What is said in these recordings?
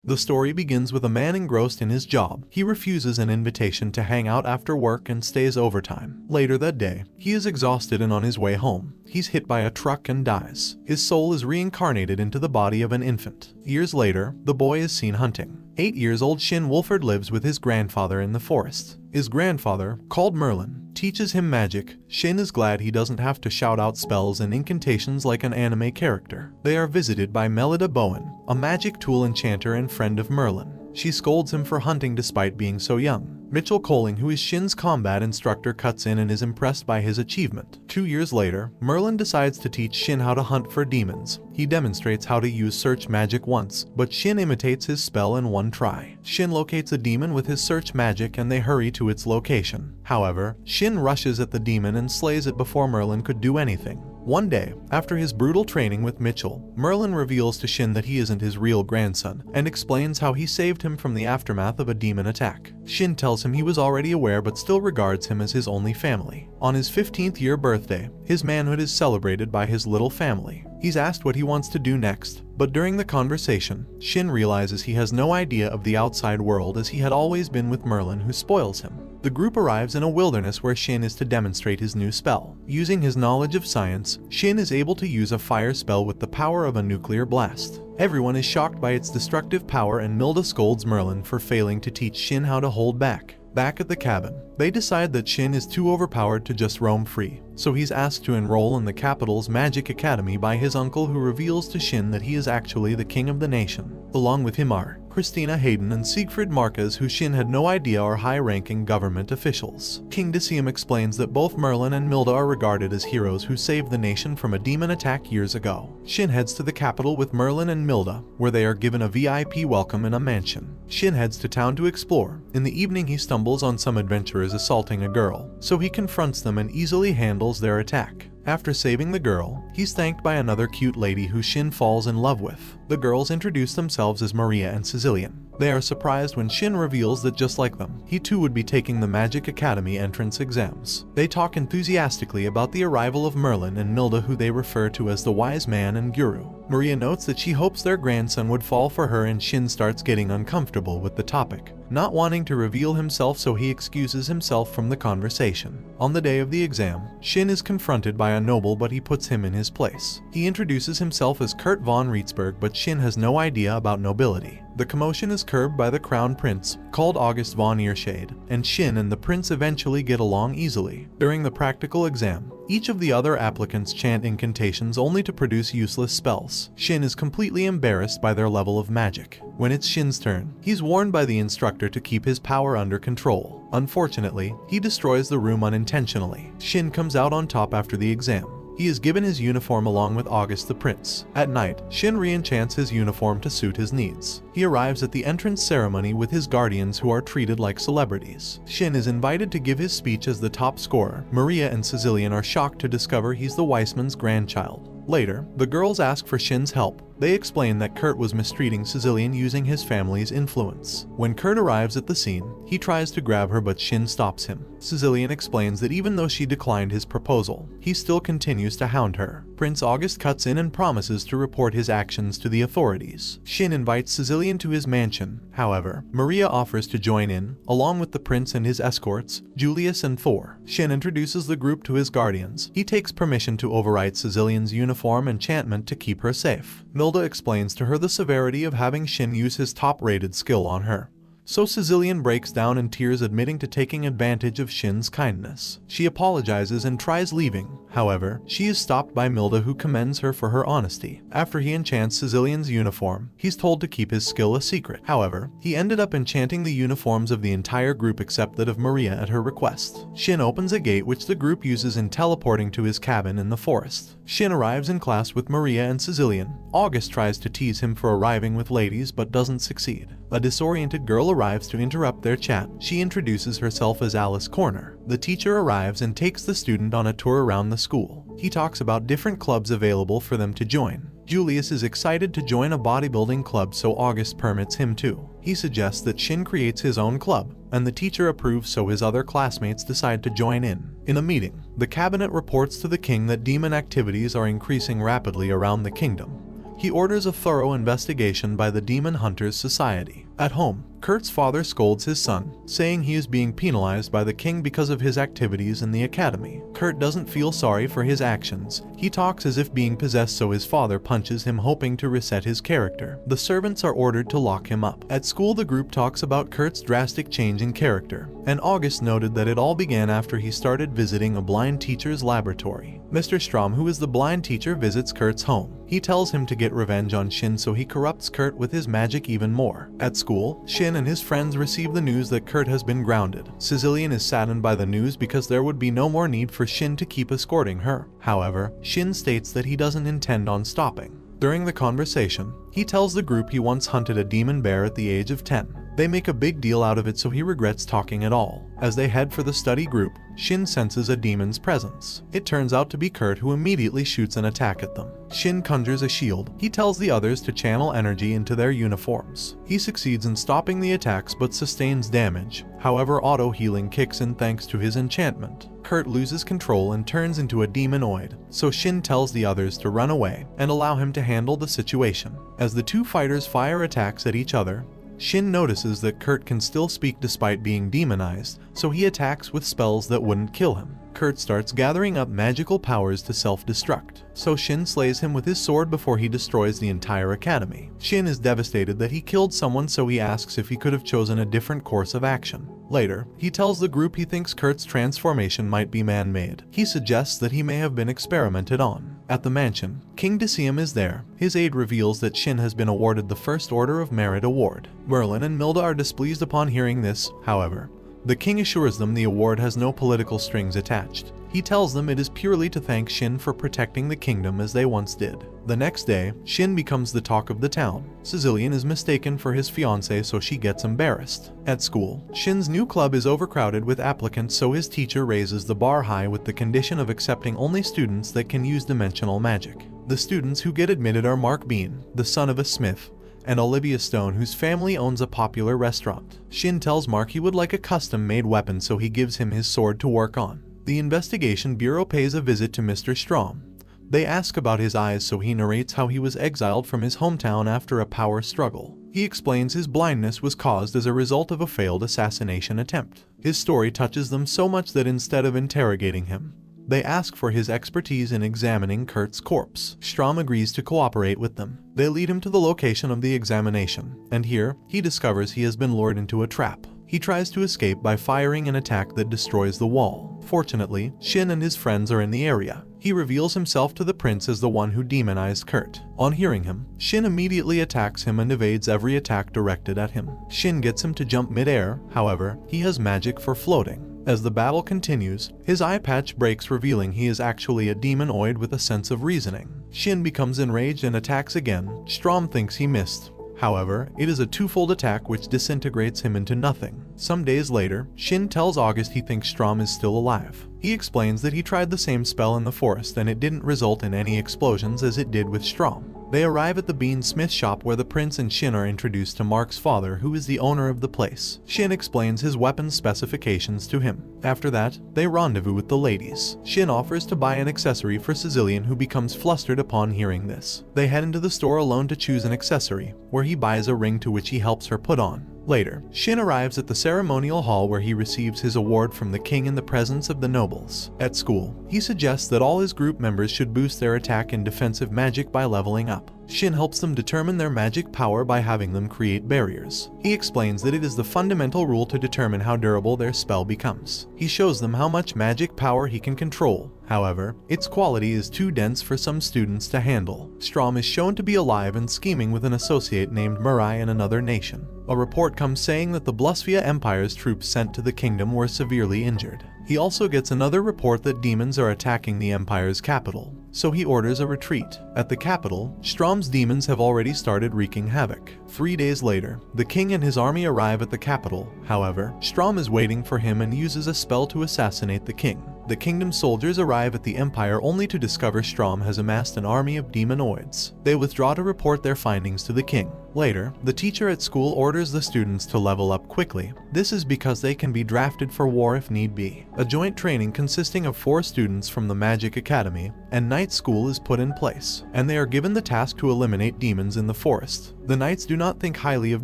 The story begins with a man engrossed in his job. He refuses an invitation to hang out after work and stays overtime. Later that day, he is exhausted and on his way home, he's hit by a truck and dies. His soul is reincarnated into the body of an infant. Years later, the boy is seen hunting. 8-year-old Shin Wolford lives with his grandfather in the forest. His grandfather, called Merlin, teaches him magic. Shin is glad he doesn't have to shout out spells and incantations like an anime character. They are visited by Melida Bowen, a magic tool enchanter and friend of Merlin. She scolds him for hunting despite being so young. Mitchell Coling, who is Shin's combat instructor, cuts in and is impressed by his achievement. 2 years later, Merlin decides to teach Shin how to hunt for demons. He demonstrates how to use search magic once, but Shin imitates his spell in one try. Shin locates a demon with his search magic and they hurry to its location. However, Shin rushes at the demon and slays it before Merlin could do anything. One day, after his brutal training with Mitchell, Merlin reveals to Shin that he isn't his real grandson and explains how he saved him from the aftermath of a demon attack. Shin tells him he was already aware but still regards him as his only family. On his 15th year birthday, his manhood is celebrated by his little family. He's asked what he wants to do next, but during the conversation, Shin realizes he has no idea of the outside world as he had always been with Merlin, who spoils him. The group arrives in a wilderness where Shin is to demonstrate his new spell. Using his knowledge of science, Shin is able to use a fire spell with the power of a nuclear blast. Everyone is shocked by its destructive power and Milda scolds Merlin for failing to teach Shin how to hold back. Back at the cabin, they decide that Shin is too overpowered to just roam free, so he's asked to enroll in the capital's magic academy by his uncle, who reveals to Shin that he is actually the king of the nation. Along with him are Christina Hayden and Siegfried Marquez, who Shin had no idea are high-ranking government officials. King Decium explains that both Merlin and Milda are regarded as heroes who saved the nation from a demon attack years ago. Shin heads to the capital with Merlin and Milda, where they are given a VIP welcome in a mansion. Shin heads to town to explore. In the evening, he stumbles on some adventurers assaulting a girl, so he confronts them and easily handles their attack. After saving the girl, he's thanked by another cute lady who Shin falls in love with. The girls introduce themselves as Maria and Sicilian. They are surprised when Shin reveals that just like them, he too would be taking the Magic Academy entrance exams. They talk enthusiastically about the arrival of Merlin and Milda, who they refer to as the wise man and guru. Maria notes that she hopes their grandson would fall for her, and Shin starts getting uncomfortable with the topic, not wanting to reveal himself, so he excuses himself from the conversation. On the day of the exam, Shin is confronted by a noble, but he puts him in his place. He introduces himself as Kurt von Rietzberg, but Shin has no idea about nobility. The commotion is curbed by the crown prince, called August von Earshade, and Shin and the prince eventually get along easily. During the practical exam, each of the other applicants chant incantations only to produce useless spells. Shin is completely embarrassed by their level of magic. When it's Shin's turn, he's warned by the instructor to keep his power under control. Unfortunately, he destroys the room unintentionally. Shin comes out on top after the exam. He is given his uniform along with August the prince. At night, Shin re-enchants his uniform to suit his needs. He arrives at the entrance ceremony with his guardians, who are treated like celebrities. Shin is invited to give his speech as the top scorer. Maria and Sicilian are shocked to discover he's the Weissman's grandchild. Later, the girls ask for Shin's help. They explain that Kurt was mistreating Sicilian using his family's influence. When Kurt arrives at the scene, he tries to grab her, but Shin stops him. Sicilian explains that even though she declined his proposal, he still continues to hound her. Prince August cuts in and promises to report his actions to the authorities. Shin invites Sicilian to his mansion. However, Maria offers to join in, along with the prince and his escorts, Julius and Thor. Shin introduces the group to his guardians. He takes permission to overwrite Sicilian's uniform enchantment to keep her safe. Milda explains to her the severity of having Shin use his top-rated skill on her. So Sicilian breaks down in tears, admitting to taking advantage of Shin's kindness. She apologizes and tries leaving. However, she is stopped by Milda, who commends her for her honesty. After he enchants Sicilian's uniform, he's told to keep his skill a secret. However, he ended up enchanting the uniforms of the entire group except that of Maria at her request. Shin opens a gate which the group uses in teleporting to his cabin in the forest. Shin arrives in class with Maria and Sicilian. August tries to tease him for arriving with ladies but doesn't succeed. A disoriented girl arrives to interrupt their chat. She introduces herself as Alice Corner. The teacher arrives and takes the student on a tour around the school. He talks about different clubs available for them to join. Julius is excited to join a bodybuilding club, so August permits him to. He suggests that Shin creates his own club, and the teacher approves, so his other classmates decide to join in. In a meeting, the cabinet reports to the king that demon activities are increasing rapidly around the kingdom. He orders a thorough investigation by the Demon Hunters Society. At home, Kurt's father scolds his son, saying he is being penalized by the king because of his activities in the academy. Kurt doesn't feel sorry for his actions. He talks as if being possessed, so his father punches him, hoping to reset his character. The servants are ordered to lock him up. At school, the group talks about Kurt's drastic change in character, and August noted that it all began after he started visiting a blind teacher's laboratory. Mr. Strom, who is the blind teacher, visits Kurt's home. He tells him to get revenge on Shin, so he corrupts Kurt with his magic even more. At school, Shin and his friends receive the news that Kurt has been grounded. Sicilian is saddened by the news because there would be no more need for Shin to keep escorting her. However, Shin states that he doesn't intend on stopping. During the conversation, he tells the group he once hunted a demon bear at the age of 10. They make a big deal out of it, so he regrets talking at all. As they head for the study group, Shin senses a demon's presence. It turns out to be Kurt, who immediately shoots an attack at them. Shin conjures a shield. He tells the others to channel energy into their uniforms. He succeeds in stopping the attacks but sustains damage. However, auto-healing kicks in thanks to his enchantment. Kurt loses control and turns into a demonoid, so Shin tells the others to run away and allow him to handle the situation. As the two fighters fire attacks at each other, Shin notices that Kurt can still speak despite being demonized, so he attacks with spells that wouldn't kill him. Kurt starts gathering up magical powers to self-destruct, so Shin slays him with his sword before he destroys the entire academy. Shin is devastated that he killed someone, so he asks if he could have chosen a different course of action. Later, he tells the group he thinks Kurt's transformation might be man-made. He suggests that he may have been experimented on. At the mansion, King Decium is there. His aide reveals that Shin has been awarded the First Order of Merit award. Merlin and Milda are displeased upon hearing this. However, the king assures them the award has no political strings attached. He tells them it is purely to thank Shin for protecting the kingdom as they once did. The next day, Shin becomes the talk of the town. Sicilian is mistaken for his fiancée, so she gets embarrassed. At school, Shin's new club is overcrowded with applicants, so his teacher raises the bar high with the condition of accepting only students that can use dimensional magic. The students who get admitted are Mark Bean, the son of a smith, and Olivia Stone, whose family owns a popular restaurant. Shin tells Mark he would like a custom-made weapon, so he gives him his sword to work on. The investigation bureau pays a visit to Mr. Strom. They ask about his eyes, so he narrates how he was exiled from his hometown after a power struggle. He explains his blindness was caused as a result of a failed assassination attempt. His story touches them so much that instead of interrogating him, they ask for his expertise in examining Kurt's corpse. Strom agrees to cooperate with them. They lead him to the location of the examination, and here, he discovers he has been lured into a trap. He tries to escape by firing an attack that destroys the wall. Fortunately, Shin and his friends are in the area. He reveals himself to the prince as the one who demonized Kurt. On hearing him, Shin immediately attacks him and evades every attack directed at him. Shin gets him to jump mid-air. However, he has magic for floating. As the battle continues, his eye patch breaks, revealing he is actually a demonoid with a sense of reasoning. Shin becomes enraged and attacks again. Strom thinks he missed. However, it is a twofold attack which disintegrates him into nothing. Some days later, Shin tells August he thinks Strom is still alive. He explains that he tried the same spell in the forest and it didn't result in any explosions as it did with Strom. They arrive at the Bean Smith shop where the prince and Shin are introduced to Mark's father, who is the owner of the place. Shin explains his weapon specifications to him. After that, they rendezvous with the ladies. Shin offers to buy an accessory for Sicilian, who becomes flustered upon hearing this. They head into the store alone to choose an accessory, where he buys a ring to which he helps her put on. Later, Shin arrives at the ceremonial hall where he receives his award from the king in the presence of the nobles. At school, he suggests that all his group members should boost their attack and defensive magic by leveling up. Shin helps them determine their magic power by having them create barriers. He explains that it is the fundamental rule to determine how durable their spell becomes. He shows them how much magic power he can control. However, its quality is too dense for some students to handle. Strom is shown to be alive and scheming with an associate named Murai in another nation. A report comes saying that the Blusvia Empire's troops sent to the kingdom were severely injured. He also gets another report that demons are attacking the Empire's capital, so he orders a retreat. At the capital, Strom's demons have already started wreaking havoc. 3 days later, the king and his army arrive at the capital. However, Strom is waiting for him and uses a spell to assassinate the king. the kingdom's soldiers arrive at the Empire only to discover Strom has amassed an army of demonoids. They withdraw to report their findings to the king. Later, the teacher at school orders the students to level up quickly. This is because they can be drafted for war if need be. A joint training consisting of 4 students from the Magic Academy and Night School is put in place, and they are given the task to eliminate demons in the forest. The knights do not think highly of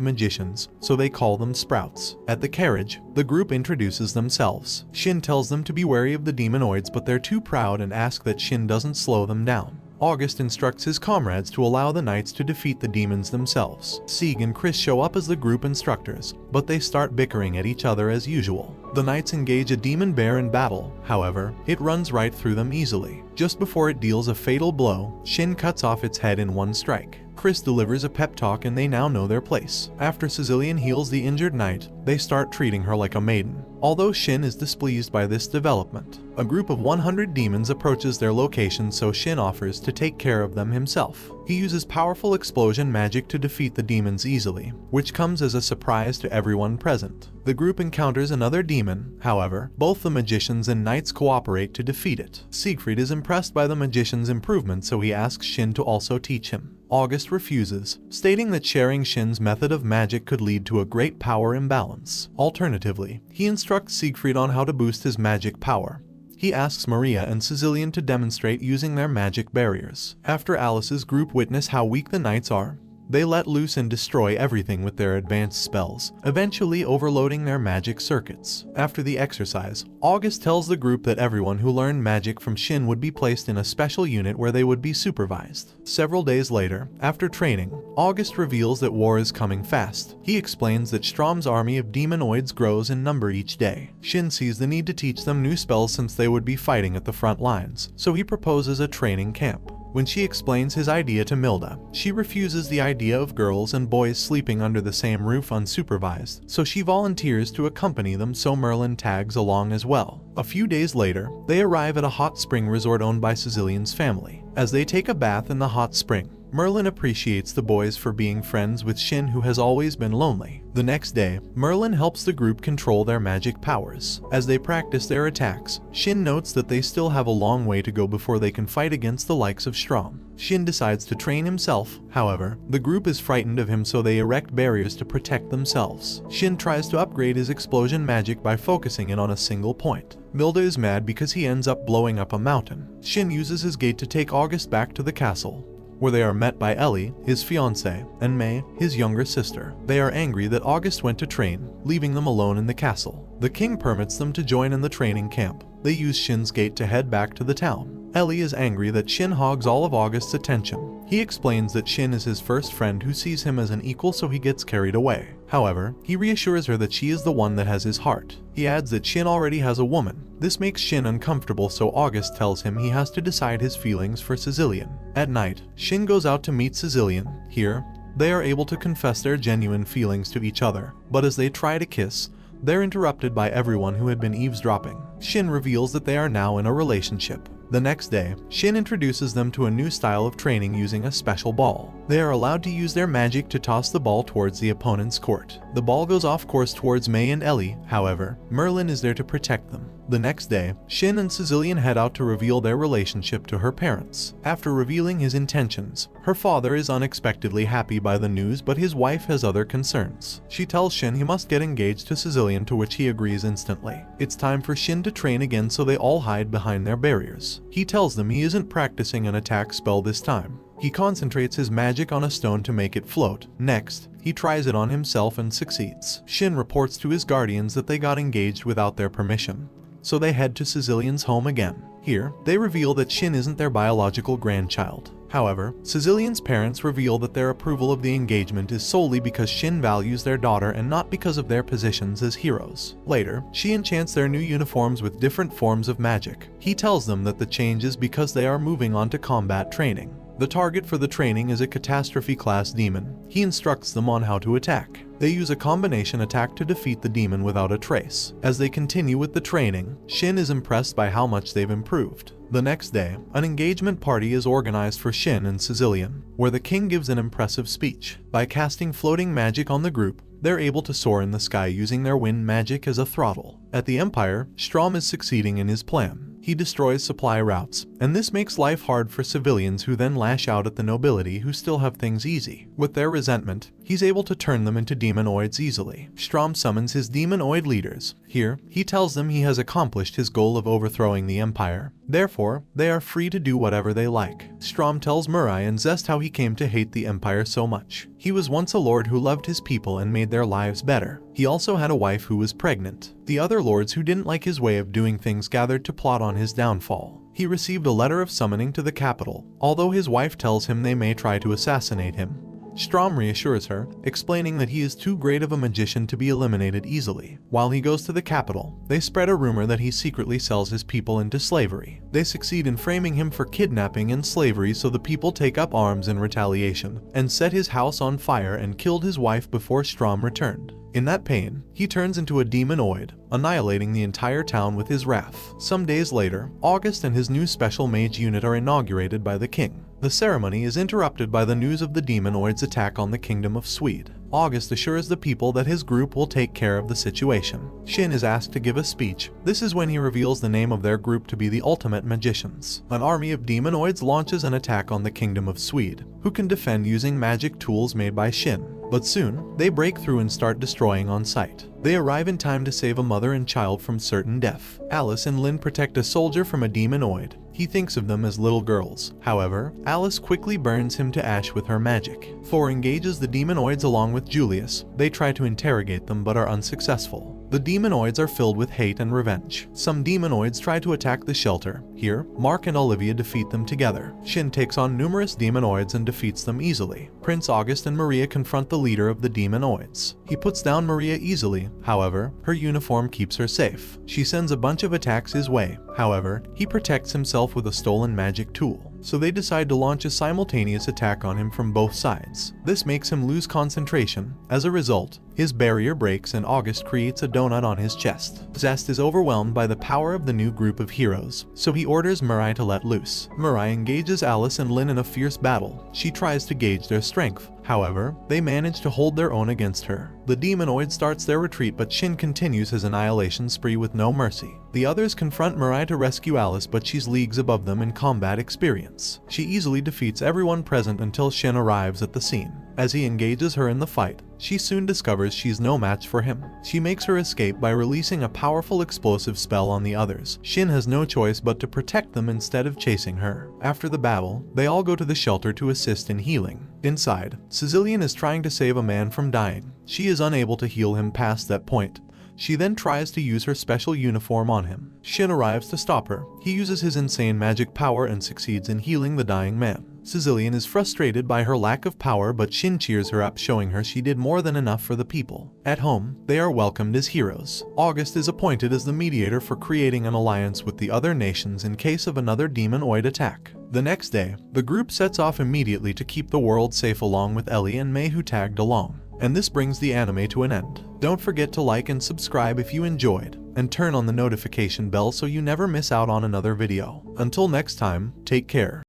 magicians, so they call them sprouts. At the carriage, the group introduces themselves. Shin tells them to be wary of the demonoids, but they're too proud and ask that Shin doesn't slow them down. August instructs his comrades to allow the knights to defeat the demons themselves. Sieg and Chris show up as the group instructors, but they start bickering at each other as usual. The knights engage a demon bear in battle, however, it runs right through them easily. Just before it deals a fatal blow, Shin cuts off its head in one strike. Chris delivers a pep talk and they now know their place. After Sicilian heals the injured knight, they start treating her like a maiden. Although Shin is displeased by this development, a group of 100 demons approaches their location, so Shin offers to take care of them himself. He uses powerful explosion magic to defeat the demons easily, which comes as a surprise to everyone present. The group encounters another demon, however, both the magicians and knights cooperate to defeat it. Siegfried is impressed by the magician's improvement, so he asks Shin to also teach him. August refuses, stating that sharing Shin's method of magic could lead to a great power imbalance. Alternatively, he instructs Siegfried on how to boost his magic power. He asks Maria and Sicilian to demonstrate using their magic barriers. After Alice's group witness how weak the knights are, they let loose and destroy everything with their advanced spells, eventually overloading their magic circuits. After the exercise, August tells the group that everyone who learned magic from Shin would be placed in a special unit where they would be supervised. Several days later, after training, August reveals that war is coming fast. He explains that Strom's army of demonoids grows in number each day. Shin sees the need to teach them new spells since they would be fighting at the front lines, so he proposes a training camp. When she explains his idea to Milda, she refuses the idea of girls and boys sleeping under the same roof unsupervised, so she volunteers to accompany them, so Merlin tags along as well. A few days later, they arrive at a hot spring resort owned by Sicilian's family. As they take a bath in the hot spring, Merlin appreciates the boys for being friends with Shin, who has always been lonely. The next day, Merlin helps the group control their magic powers. As they practice their attacks, Shin notes that they still have a long way to go before they can fight against the likes of Strom. Shin decides to train himself, however, the group is frightened of him, so they erect barriers to protect themselves. Shin tries to upgrade his explosion magic by focusing it on a single point. Milda is mad because he ends up blowing up a mountain. Shin uses his gate to take August back to the castle, where they are met by Ellie, his fiancée, and May, his younger sister. They are angry that August went to train, leaving them alone in the castle. The king permits them to join in the training camp. They use Shin's gate to head back to the town. Ellie is angry that Shin hogs all of August's attention. He explains that Shin is his first friend who sees him as an equal, so he gets carried away. However, he reassures her that she is the one that has his heart. He adds that Shin already has a woman. This makes Shin uncomfortable, so August tells him he has to decide his feelings for Sicilian. At night, Shin goes out to meet Sicilian. Here, they are able to confess their genuine feelings to each other, but as they try to kiss, they're interrupted by everyone who had been eavesdropping. Shin reveals that they are now in a relationship. The next day, Shin introduces them to a new style of training using a special ball. They are allowed to use their magic to toss the ball towards the opponent's court. The ball goes off course towards May and Ellie, however, Merlin is there to protect them. The next day, Shin and Sicilian head out to reveal their relationship to her parents. After revealing his intentions, her father is unexpectedly happy by the news, but his wife has other concerns. She tells Shin he must get engaged to Sicilian, to which he agrees instantly. It's time for Shin to train again, so they all hide behind their barriers. He tells them he isn't practicing an attack spell this time. He concentrates his magic on a stone to make it float. Next, he tries it on himself and succeeds. Shin reports to his guardians that they got engaged without their permission, so they head to Sicilian's home again. Here, they reveal that Shin isn't their biological grandchild. However, Sicilian's parents reveal that their approval of the engagement is solely because Shin values their daughter and not because of their positions as heroes. Later, she enchants their new uniforms with different forms of magic. He tells them that the change is because they are moving on to combat training. The target for the training is a catastrophe-class demon. He instructs them on how to attack. They use a combination attack to defeat the demon without a trace. As they continue with the training, Shin is impressed by how much they've improved. The next day, an engagement party is organized for Shin and Sicilian, where the king gives an impressive speech. By casting floating magic on the group, they're able to soar in the sky using their wind magic as a throttle. At the Empire, Strom is succeeding in his plan. He destroys supply routes, and this makes life hard for civilians who then lash out at the nobility who still have things easy. With their resentment, he's able to turn them into demonoids easily. Strom summons his demonoid leaders. Here, he tells them he has accomplished his goal of overthrowing the Empire. Therefore, they are free to do whatever they like. Strom tells Murai and Zest how he came to hate the Empire so much. He was once a lord who loved his people and made their lives better. He also had a wife who was pregnant. The other lords who didn't like his way of doing things gathered to plot on his downfall. He received a letter of summoning to the capital, although his wife tells him they may try to assassinate him. Strom reassures her, explaining that he is too great of a magician to be eliminated easily. While he goes to the capital, they spread a rumor that he secretly sells his people into slavery. They succeed in framing him for kidnapping and slavery, so the people take up arms in retaliation, and set his house on fire and killed his wife before Strom returned. In that pain, he turns into a demonoid, annihilating the entire town with his wrath. Some days later, August and his new special mage unit are inaugurated by the king. The ceremony is interrupted by the news of the demonoids' attack on the kingdom of Swede. August assures the people that his group will take care of the situation. Shin is asked to give a speech. This is when he reveals the name of their group to be the Ultimate Magicians. An army of demonoids launches an attack on the kingdom of Swede, who can defend using magic tools made by Shin. But soon, they break through and start destroying on sight. They arrive in time to save a mother and child from certain death. Alice and Lynn protect a soldier from a demonoid. He thinks of them as little girls. However, Alice quickly burns him to ash with her magic. Thor engages the demonoids along with Julius. They try to interrogate them but are unsuccessful. The demonoids are filled with hate and revenge. Some demonoids try to attack the shelter. Here, Mark and Olivia defeat them together. Shin takes on numerous demonoids and defeats them easily. Prince August and Maria confront the leader of the demonoids. He puts down Maria easily. However, her uniform keeps her safe. She sends a bunch of attacks his way. However, he protects himself with a stolen magic tool. So they decide to launch a simultaneous attack on him from both sides. This makes him lose concentration. As a result, his barrier breaks and August creates a donut on his chest. Zest is overwhelmed by the power of the new group of heroes, so he orders Murai to let loose. Murai engages Alice and Lynn in a fierce battle. She tries to gauge their strength. However, they manage to hold their own against her. The demonoid starts their retreat, but Shin continues his annihilation spree with no mercy. The others confront Murai to rescue Alice, but she's leagues above them in combat experience. She easily defeats everyone present until Shin arrives at the scene. As he engages her in the fight, she soon discovers she's no match for him. She makes her escape by releasing a powerful explosive spell on the others. Shin has no choice but to protect them instead of chasing her. After the battle, they all go to the shelter to assist in healing. Inside, Sicilian is trying to save a man from dying. She is unable to heal him past that point. She then tries to use her special uniform on him. Shin arrives to stop her. He uses his insane magic power and succeeds in healing the dying man. Sicilian is frustrated by her lack of power, but Shin cheers her up, showing her she did more than enough for the people. At home, they are welcomed as heroes. August is appointed as the mediator for creating an alliance with the other nations in case of another demonoid attack. The next day, the group sets off immediately to keep the world safe along with Ellie and May, who tagged along. And this brings the anime to an end. Don't forget to like and subscribe if you enjoyed, and turn on the notification bell so you never miss out on another video. Until next time, take care.